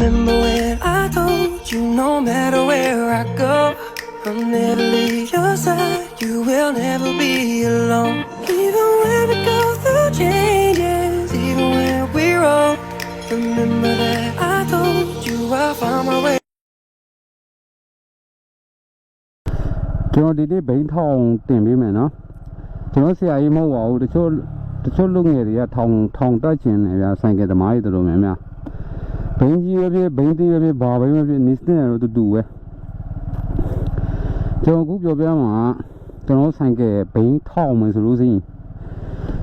Remember when I told you no matter where I go, I'll never leave your side, you will never be alone. Even when we go through changes, even when we're old, remember that I told you I'll find my way. ကျွန်တော်ဒီနေ့ဘိန်းထောင်တင်ပေးမယ်နော်ကျွန်တော်ဆရာကြီးမဟုတ်ပါဘူးတချို့လူငယ်တွေကထောင်တက်ချင်တယ်ဗျာဆိုင်ကယ်သမားတွေတို့များများဘိန်းကြီးပဲဖြစ်ဘိန်းသေးပဲဖြစ်ဘာဘိန်းပဲဖြစ်နေစတဲ့တော့တူပဲကျွန်တော်အခုပြောပြမှာကျွန်တော်ဆိုင်ကယ်ဘိန်းထောင်မယ်ဆိုလို့ရှိရင်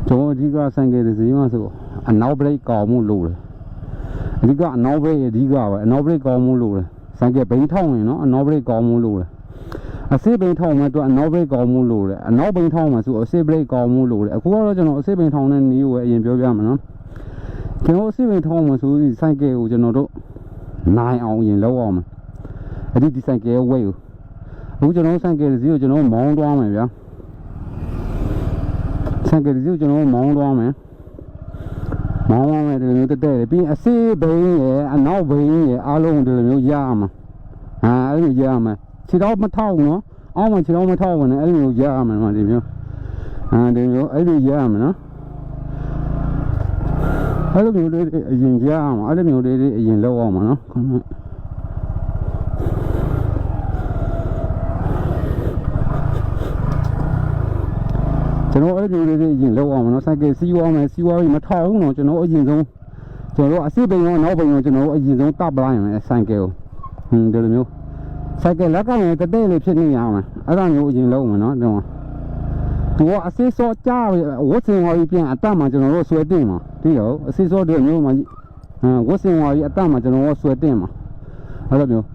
ကျွန်တော်အဓိကဆိုင်ကယ်တစ်စီးမှဆိုအနောက်ဘရိတ်ကောင်းမှုလို့တယ်အဓိကအနောက်ဘရိတ်အဓိကပဲအနောက်ဘရိတ်ကောင်းမှုလို့တယ်ဆိုင်ကယ်ဘိန်းထောင်ရင်နော်အနောက်ဘရိတ်ကောင်းမှုလို့တယ်အစစ်ဘိန်းထောင်မှတော့အနောက်ဘရိတ်ကောင်းမှုလို့တယ်အနောက်ဘိန်းထောင်မှဆိုအစစ်ဘရိတ်ကောင်းမှုလို့တယ်အခုကတော့ကျွန်တော်အစစ်ဘိန်းထောင်တဲ့နည်းကိုအရင်ပြောပြမယ်နော်ကျွန်တော်အစစ်ဘိန်းထောင်မှဆိုဒီဆိုင်ကယ်ကိုကျွန်တော်တို့နိုင်အောင်အရင်လောက်အောင်မယ်အဲ့ဒီဆိုင်ကယ်ရဲ့ weight ကိုအခုကျွန်တော်ဆိုင်ကယ်စီကိုကျွန်တော်မောင်းသွားမယ်ဗျာဆိုင်ကယ်စီကိုကျွန်တော်မောင်းသွားမယ်ဒီလိုမျိုးတက်တယ်ပြီးအစစ်ဘိန်းရဲ့အနောက်ဘိန်းရဲ့အားလုံးဒီလိုမျိုးရအောင်အဲ့လိုရအောင်ခြေတော့မထောက်ဘူးနော်အောက်မှာခြေတော့မထောက်ဘူးနဲ့အဲ့လိုရရမယ်ဒီမျိုးဒီမျိုးအဲ့လိုရရမယ်နော်အဲ့လိုမျိုးလေးအရင်ရအောင်အဲ့လိုမျိုးလေးအရင်လောက်အောင်မနော်ကျွန်တော်အဲ့လိုမျိုးလေးအရင်လောက်အောင်မနော်ဆိုင်ကယ်စီးသွားမယ်စီးသွားပြီးမထောက်ဘူးနော်ကျွန်တော်အရင်ဆုံးကျွန်တော်အစစ်ပိန်ရောနောက်ပိန်ရောကျွန်တော်အရင်ဆုံးတပ်ပလိုက်မယ်ဆိုင်ကယ်ကိုဒီလိုမျိုးဆိုင်ကယ်လက်ကလည်းတတဲ့လေးဖြစ်နေရမယ်အဲ့ဒါမျိုးအရင်လုံးမယ်နော်သူကအစစ်စောကြားဝတ်စင်ဝါကြီးပြန်အတမှာကျွန်တော်တို့ဆွဲတင်မှာဒီတော့အစစ်စောတွေမျိုးမှာဝတ်စင်ဝါကြီးအတမှာကျွန်တော်တို့ဆွဲတင်မှာအဲ့လိုမျိုး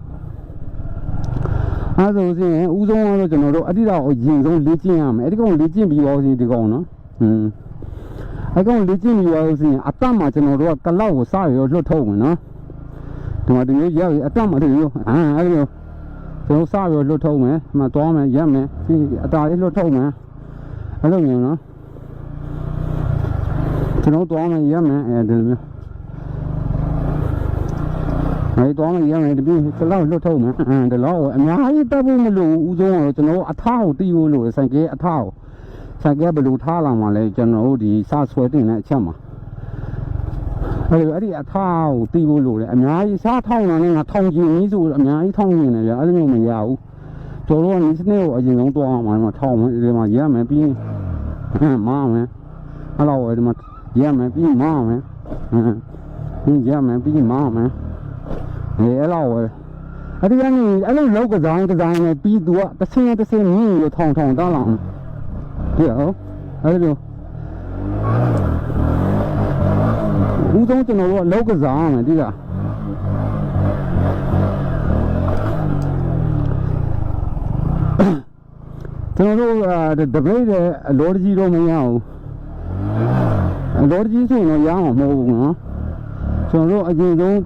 အဲ့ဆိုရင်ဦးဆုံးကတော့ကျွန်တော်တို့အတိတော့အရင်ဆုံးလေ့ကျင့်ရမယ်အဲ့ဒီကောင်လေ့ကျင့်ပြီးပါဦးစီဒီကောင်နော်အဲ့ကောင်လေ့ကျင့်ပြီးပါဦးစီအတမှာကျွန်တော်တို့ကကလောက်ကိုစရရောလွတ်ထုတ်မယ်နော်ဒီမှာဒီမျိုးရအတမှာဒီမျိုးအဲ့လိုကျွန်တော်စပြီးလွတ်ထုတ်မယ်မှသွားမယ်ရက်မယ်ပြီးအတားလေးလွတ်ထုတ်မယ်အဲ့လိုမျိုးနော်ကျွန်တော်သွားမယ်ရက်မယ်အဲဒီလိုမျိုးသွားမယ်ရက်မယ်ဒီပြီးကလောက်လွတ်ထုတ်မယ်ဒီလောက်အများကြီးတက်ဖို့မလိုဘူးဦးဆုံးတော့ကျွန်တော်အထားကိုတီးဖို့လိုဆိုင်ကဲအထားကိုဆိုင်ကဲဘယ်လိုထားလာမှလဲကျွန်တော်တို့ဒီစဆွဲတင်တဲ့အချက်မှာအဲ့ဒီအထားကိုတီးဖို့လိုတယ်အများကြီးစားထောင်းတာနဲ့ငါထောင်းကျင်ကြီးဆိုအများကြီးထောင်းနေတယ်ဗျအဲ့လိုမျိုးမရဘူးကျွန်တော်တို့ကဒီစနစ်ကိုအရင်ဆုံးသွားအောင်မှာထောင်းမယ်ဒီမှာရက်မယ်ပြီးမမယ်အဲ့လိုဒီမှာရက်မယ်ပြီးမမယ်ပြီးရက်မယ်ပြီးမမယ်အဲ့လိုအဲ့ဒီကနေအဲ့လိုလောက်ကစားနဲ့ပြီးသူကတစ်ဆင်းမြင်းလို့ထောင်းတောင်းလာအောင်ဒီဟုတ်အဲ့လိုဦးဆုံးကျွန်တော်တို့ကလောက်ကစားရမယ်ဒီကကျွန်တော်တို့တပိတ်တဲ့အလောကြီးတော့မရဘူးအလောကြီးဆိုရင်ရအောင်မဟုတ်ဘူးနော်ကျွန်တော်တို့အရင်ဆုံး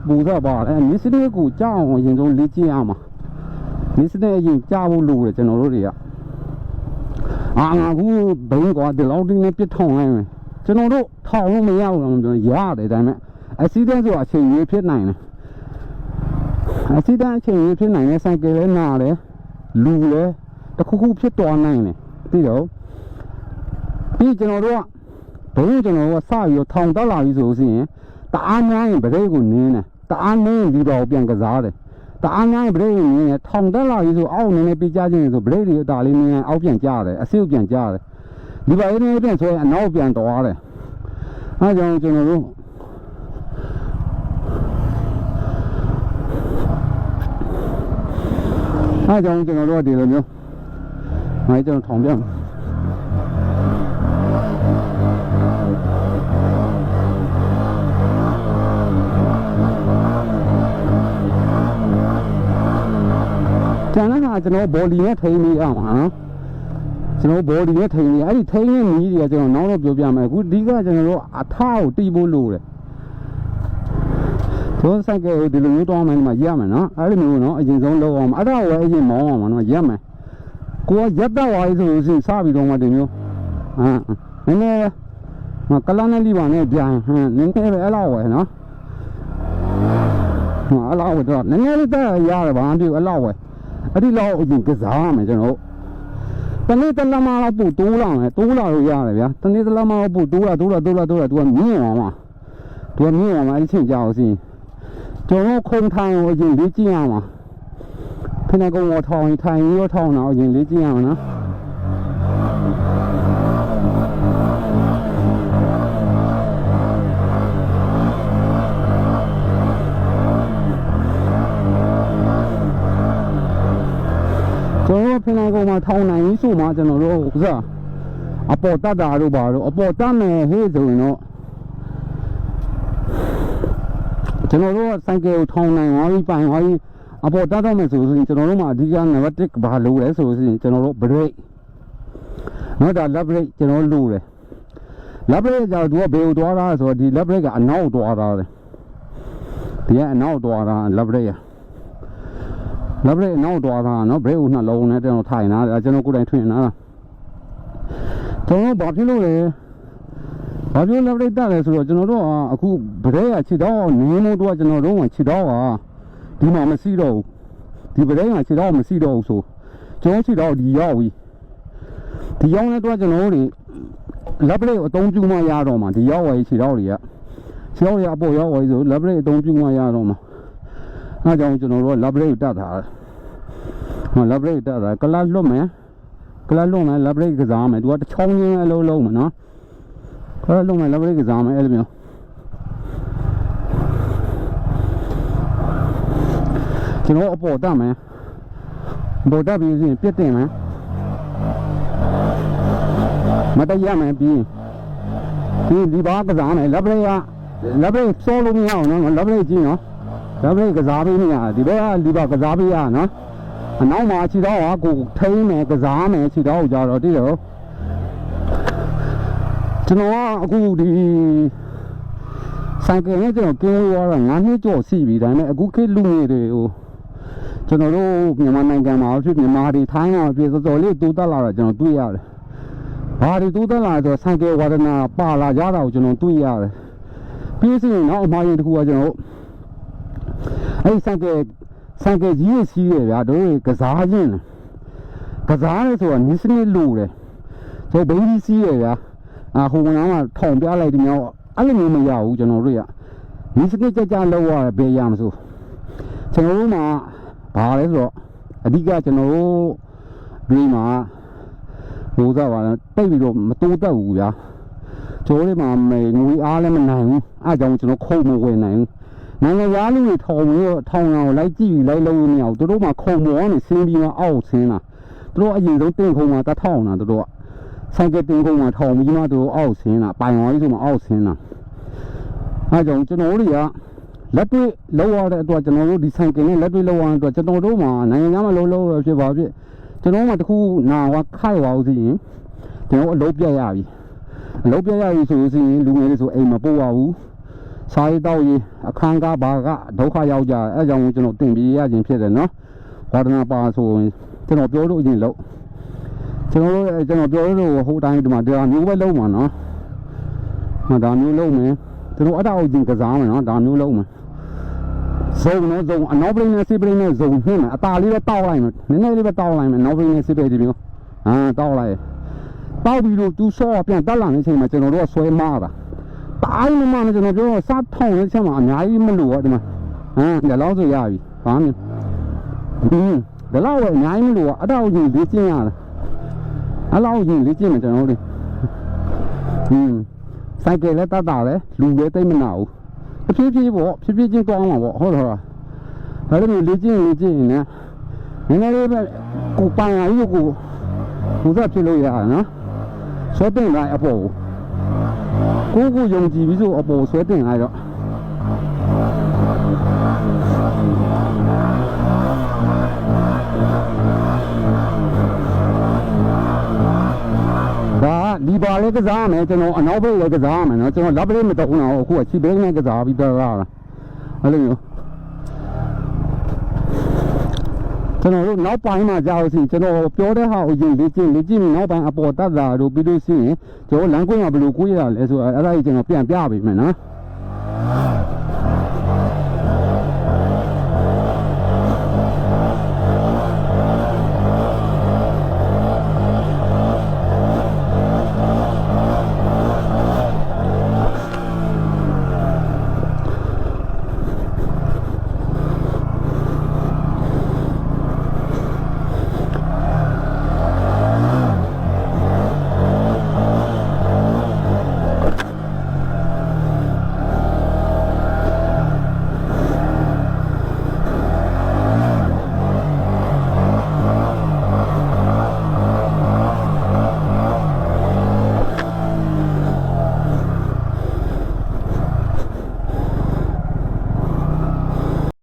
ပူတာပါအဲမစ္စတဲ့ကိုကြောက်အောင်အရင်ဆုံးလေ့ကျင့်ရမှာမစ္စတဲ့အရင်ကြောက်ဖို့လိုတယ်ကျွန်တော်တို့တွေကငါခုဘယ်ကွာဒီလောက်တင်းနဲ့ပြစ်ထောင်လိုက်မယ်ကျွန်တော်တို့ထောင်လို့မရဘူးလို့ပြောရတယ်ဒါပေမဲ့အက်ဆီဒန့်ဆိုအချိန်ကြီးဖြစ်နိုင်တယ်အက်ဆီဒန့်အချိန်ကြီးဖြစ်နိုင်တဲ့ဆိုင်ကယ်လည်းနာတယ်လူလည်းတခုခုဖြစ်သွားနိုင်တယ်ပြီးတော့ပြီးကျွန်တော်တို့ကဘယ်လိုကျွန်တော်တို့ကစပြီးထောင်တက်လာပြီဆိုရင်တအားများရင်ဗရိတ်ကိုနင်းတယ်တအားနင်းဒီတော့ပြန်ကစားတယ်တအားများရင်ဗရိတ်ကိုနင်းတယ်ထောင်တက်လာပြီဆိုအောက်နည်းနည်းပြကြခြင်းဆိုဗရိတ်တွေအတားလေးနင်းအောက်ပြန်ကျတယ်အဆစ်ပြန်ကျတယ်ဒီပါရင်းပြန်ဆိုရင်အနောက်ပြန်သွားတယ်အဲကြောင့်ကျွန်တော်တို့ဒီလိုမျိုးကျွန်တော်ထောင်ပြကျန်တဲ့ဟာကျွန်တော်ဘော်လီနဲ့ထိန်းနေအောင်နော်ကျွန်တော်ဘော်ဒီနဲ့ထိန်းနေအဲ့ဒီထိန်းနေမြည်တွေကကျွန်တော်နောက်တော့ပြောပြမယ်အခုဒီကကျွန်တော်တို့အထားကိုတီးဖို့လိုတယ်တို့ဆိုင်ကဒီလိုမျိုးတောင်းမှဒီမှာရမယ်နော်အဲ့လိုမျိုးနော်အရင်ဆုံးလောက်အောင်အဲ့ဒါကိုအရင်မောင်းအောင်နော်ရမယ်ကိုကရက်တော့ဝါးဆိုလို့ရှိရင်စပြီးတော့မှဒီမျိုးနည်းနည်းကလန်းနဲ့လိပါနဲ့ပြန်နည်းနည်းပဲအဲ့လောက်ဝယ်နော် အလောက်ပဲတော့နည်းနည်းလေးတက်ရတယ်ဘာမှမဖြစ်ဘူးအလောက်ပဲအဲ့ဒီလောက်အရင်ကစားရမယ်ကျွန်တော်တနေ့တစ်လက်မလောက်ပို့တိုးလာမယ်တိုးလာလို့ရတယ်ဗျာတနေ့တစ်လက်မလောက်ပို့တိုးလာသူကမြင့်အောင်မှာအဲ့ဒီချိန်ကြာအောင်စီကျွန်တော်ခုံထိုင်ကိုအရင်လေ့ကျင့်ရမှာဖိနေကုန်းကိုထောင်ထိုင်ရောထောင်တော့အရင်လေ့ကျင့်ရမှာနော်ကျွန်တော်ဖိနေကုန်းမှာထောင်နိုင်ပြီဆိုမှကျွန်တော်တို့ဥစားအပေါ်တက်တာတို့ပါတော့အပေါ်တက်မယ်ဟေးဆိုရင်တော့ကျွန်တော်တို့စိုက်ကယ်ကိုထောင်နိုင်သွားပြီပိုင်သွားပြီအပေါ်တက်တော့မယ်ဆိုရင်ကျွန်တော်တို့မှာအဓိကနံပါတ်1ဘာလို့လဲဆိုရင်ကျွန်တော်တို့ brake နော်ဒါ left brake ကျွန်တော်လိုတယ် left brake ကြောင့်သူကဘယ်ကိုသွားတာဆိုတော့ဒီ left brake ကအနောက်သွားတာတယ်ဒီကအနောက်သွားတာ left brake က left brake အနောက်သွားတာနော် brake ကိုနှလုံးနဲ့ကျွန်တော်ထိုင်တာဒါကျွန်တော်ကိုယ်တိုင်ထွင်တာကျွန်တော်ဘာဖြစ်လို့လဲဘာဖြစ်လို့ left brake တက်လဲဆိုတော့ကျွန်တော်တို့အခု brake ကခြေတော့နင်းမို့တော့ကျွန်တော်တို့ကခြေတော့ဒီမှာမရှိတော့ဘူးဒီ brake ကခြေတော့မရှိတော့ဘူးဆိုကျွန်တော်ခြေတော့ဒီရောက်ပြီဒီရောက်နေတော့ကျွန်တော်တို့ left brake ကိုအသုံးပြုမှရတော့မှာဒီရောက်ဝယ်ခြေတော့တွေကအပေါ်ရောက်ဝယ်ဆို left brake အသုံးပြုမှရတော့မှာအဲကြောင့်ကျွန်တော်တို့ left brake တက်တာleft brake တက်တာကလတ်လွတ်မယ် left brake ကစားမယ်သူကတစ်ချောင်းချင်းအလုံးလုံးမယ်နော်ကလတ်လွတ်မယ် left brake ကစားမယ်အဲ့လိုမျိုးကျွန်တော်အပေါ်တက်မယ်ပေါ်တက်ပြီးရင်ပြစ်တင်မယ်မတရားမယ်ပြီးဒီဘာကစားမယ် left brake စောလို့မရအောင်နော် left brake ကြည့်နော် left brake ကစားပေးနေရဒီဘက်ကဒီဘကစားပေးရနော်အနောက်မှာခြေတော့ကိုထိန်းမယ်ကစားမယ်ခြေတော့ကြတော့တည်တော့ကျွန်တော်ကအခုဒီဆိုင်ကယ်နဲ့ကျွန်တော်ကင်းဝေးသွားတာ9နှစ်ကျော်ရှိပြီဒါပေမဲ့အခုခေတ်လူငယ်တွေကိုကျွန်တော်တို့မြန်မာနိုင်ငံမှာဖြစ်မြန်မာတွေထိုင်းမှာဖြစ်စောစောလေးတိုးတက်လာတော့ကျွန်တော်တွေ့ရတယ်ဘာတွေတိုးတက်လာဆိုဆိုင်ကယ်ဝါဒနာပါလာကြတာကိုကျွန်တော်တွေ့ရတယ်ပြီးစီနောက်အမှားရင်တစ်ခုကကျွန်တော်အဲ့ဆိုင်ကယ်ကြီးရှိရဗျာတို့ကစားခြင်းကစားရဲဆိုတာနည်းစနစ်လို့တယ်ဆိုဘိန်းကြီးစီးရဗျာဟိုကမှာထောင်ပြလိုက်တယ်မျိုးအဲ့လိုမျိုးမရဘူးကျွန်တော်တို့ကနည်းစနစ်ကြလောက်ရဘယ်ရမဆိုကျွန်တော်တို့မှာဘာလဲဆိုတော့အဓိကကျွန်တော်တို့ဒီမှာဟိုစားပါတော့တိတ်ပြီးတော့မတိုးတက်ဘူးဗျာကျိုးလေးမှာငွေအားလည်းမနိုင်ဘူးအဲ့ကြောင့်ကျွန်တော်ခုံမဝင်နိုင်ဘူးနိုင်ငံသားလူတွေထောင်ပြီးတော့ထောင်အောင်လိုက်ကြည့်ပြီးလိုက်လုံးမရဘူးတို့မှခုံမောနေဆင်းပြီးမှအောက်ဆင်းလာတို့အရင်ဆုံးတင်ခုံမှာတထောင်တာတို့ကဆိုင်ကတင်ခုံမှာထောင်ပြီးမှတို့အောက်ဆင်းလာပိုင်ဝါးကြီးဆိုမှအောက်ဆင်းလာအဲ့ကြောင့်ကျွန်တော်တို့ကလက်တွေ့လောက်ရတဲ့အတွက်ကျွန်တော်တို့ဒီဆိုင်ကနဲ့လက်တွေ့လောက်ရတဲ့အတွက်ကျွန်တော်တို့မှာနိုင်ငံသားမှာလုံးဖြစ်ပါဖြစ်ကျွန်တော်မှတခုနာဝခိုက်ပါဦးစီရင်ကျွန်တော်အလုပ်ပြတ်ရပြီအလုပ်ပြတ်ရပြီဆိုရင်လူငယ်တွေဆိုအိမ်မပို့ပါဘူးစားရတော့ရေအခန်းကားဘာကဒုက္ခရောက်ကြအဲကြောင့်ကျွန်တော်တင်ပြရခြင်းဖြစ်တယ်နော်ဝါဒနာပါဆိုရင်ကျွန်တော်ပြောလို့အရင်လို့ကျွန်တော်ပြောလို့ဟိုတိုင်းဒီမှာဒါမျိုးပဲလုံးမှာနော်ဒါမျိုးလုံးမယ်ကျွန်တော်အဲ့ဒါကိုရင်ကစားမယ်နော်ဒါမျိုးလုံးမယ်ဇုံနော်ဇုံအနောက်ပရင်းနဲ့စီပရင်းနဲ့ဇုံနှင်းမယ်အตาလေးပဲတောက်လိုက်မယ်နည်းနည်းလေးပဲတောက်လိုက်မယ်နောက်ပရင်းနဲ့စီပရင်းဒီမျိုးတောက်လိုက်တောက်ပြီးတော့သူဆော့ပြန်တက်လာတဲ့အချိန်မှာကျွန်တော်တို့ကဆွဲမားတာတိုင်းမှမကျွန်တော်ပြောစားထောင်းတဲ့ချက်မှာအများကြီးမလို့ဒီမှာဒါလောက်ဆိုရပြီဘာမှဒါလောက်ပဲအများကြီးမလို့အတော့ကြီးလေ့ကျင့်ရတယ်အလောက်ကြီးလေ့ကျင့်မယ်ကျွန်တော်တို့ဆိုင်ကယ်လည်းတတ်တာလေလူလည်းသိမနာဘူးဖြည်းဖြည်းပေါ့ဖြည်းဖြည်းချင်းသွားမှာပေါ့ဟုတ်တော့ဒါလည်းလေ့ကျင့်နေနည်းနည်းလေးပဲကိုပိုင်ရည်ကိုစားဖြစ်လို့ရတယ်နော်ဆွဲတင်လိုက်အပေါ်ကိုယုံကြည်ပြီးဆိုအပေါ်ဆွဲတင်လိုက်တော့ဒါဒီပါလေးကစားမယ်ကျွန်တော်အနောက်ဘက်လည်းကစားမယ်နော်ကျွန်တော်လက်ပလေးမတုံးတော့အခုကခြေဘဲနဲ့ကစားပြီးတော့အဲ့လိုမျိုးကျွန်တော်တို့နောက်ပိုင်းမှာကြာလို့ရှိရင်ကျွန်တော်ပြောတဲ့ဟာကိုရင်လေ့ကျင့်ပြီးနောက်ပိုင်းအပေါ်တက်တာတို့ပြီးလို့ရှိရင်ကျွန်တော်လမ်းကွင်းမှာဘယ်လိုကိုးရလဲဆိုတော့အဲ့ဒါကြီးကျွန်တော်ပြန်ပြပေးမယ်နော်